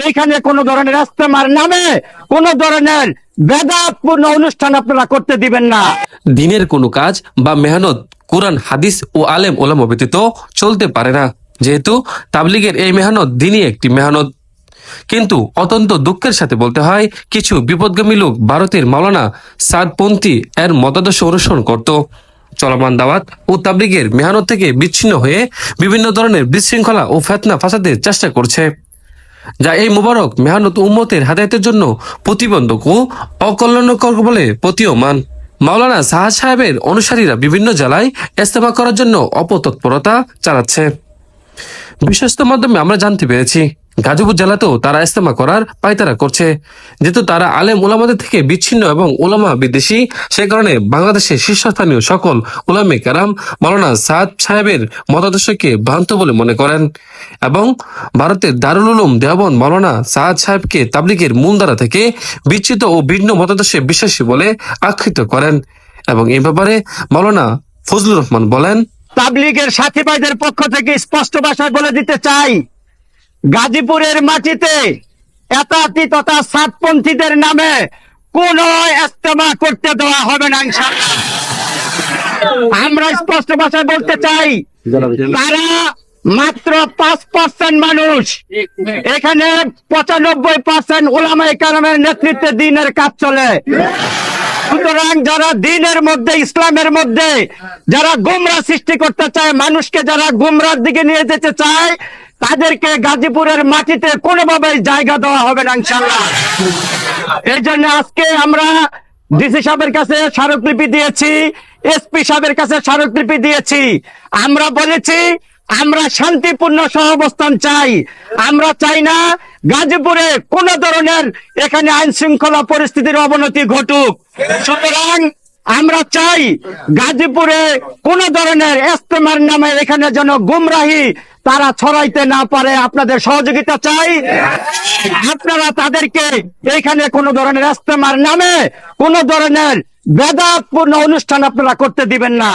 এইখানে কোন ধরনের ইস্তেমার নামে কোন ধরনের বেদাতপূর্ণ অনুষ্ঠান আপনারা করতে দিবেন না। দিনের কোনো কাজ বা মেহনত কোরআন হাদিস ও আলেম ওলামা ব্যতীত চলতে পারে না, যেহেতু তাবলিগের এই মেহনত দিনই একটি মেহনত। কিন্তু অত্যন্ত দুঃখের সাথে বলতে হয়, কিছু বিপদগামী লোক ভারতের মাওলানা সাদপন্থী এর মতাদর্শ অনুসরণ করত। চলমান দাওয়াত ও তাবলিগের মেহনত থেকে বিচ্ছিন্ন হয়ে বিভিন্ন ধরনের বিশৃঙ্খলা ও ফেতনা ফাসাদের চেষ্টা করছে, যা এই মুবারক মেহনত উম্মতের হেদায়েতের জন্য প্রতিবন্ধক ও অকল্যাণকর বলে প্রতীয়মান। মাওলানা সাহাদ সাহেবের অনুসারীরা বিভিন্ন জেলায় ইস্তেমা করার জন্য অপতৎপরতা চালাচ্ছে। বিশ্বস্ত মাধ্যমে আমরা জানতে পেরেছি গাজীপুর জেলাতেও তারা ইস্তেমা করার পায়তারা করছে। যেহেতু তারা আলেম উলামাদের থেকে বিচ্ছিন্ন এবং উলামা বিদ্বেষী, সে কারণে বাংলাদেশের শীর্ষস্থানীয় সকল উলামে কেরাম মাওলানা সাদ সাহেবের মতাদর্শকে ভ্রান্ত বলে মনে করেন এবং ভারতের দারুল উলুম দেওবন্দ মাওলানা সাদ সাহেবকে তাবলিগের মূলধারা থেকে বিচ্ছিত ও ভিন্ন মতাদর্শে বিশ্বাসী বলে আখ্যায়িত করেন। এবং এই ব্যাপারে মাওলানা ফজলুর রহমান বলেন, তাবলিগের সাথী ভাইদের পক্ষ থেকে স্পষ্ট ভাষায় বলে দিতে চাই, গাজীপুরের মাটিতে এতাতি তথা সাতপন্থীদের নামে কোন ইস্তেমা করতে দেওয়া হবে না ইনশাআল্লাহ। আমরা স্পষ্ট ভাষায় বলতে চাই, তারা মাত্র 5% মানুষ, এখানে 95% উলামায়ে কেরামের নেতৃত্বে দ্বীনের কাজ চলে। সুতরাং যারা দ্বীনের মধ্যে, ইসলামের মধ্যে যারা গোমরা সৃষ্টি করতে চায়, মানুষকে যারা গোমরার দিকে নিয়ে যেতে চায়, তাদেরকে গাজীপুরের মাটিতে কোনোভাবেই জায়গা দেওয়া হবে না ইনশাআল্লাহ। এই জন্য আজকে আমরা ডিসি সাহেবের কাছে স্মারকলিপি দিয়েছি, এসপি সাহেবের কাছে স্মারকলিপি দিয়েছি। আমরা বলেছি আমরা শান্তিপূর্ণ সহাবস্থান চাই। আমরা চাই না গাজীপুরে কোন ধরনের এখানে আইন শৃঙ্খলা পরিস্থিতির অবনতি ঘটুক। সুতরাং আমরা চাই গাজীপুরে কোন ধরনের ইস্তেমার নামে এখানে যেন গুমরাহি তারা ছড়াইতে না পারে। আপনাদের সহযোগিতা চাই। আপনারা তাদেরকে এখানে কোন ধরনের ইস্তেমার নামে কোন ধরনের বেদাতপূর্ণ অনুষ্ঠান আপনারা করতে দিবেন না।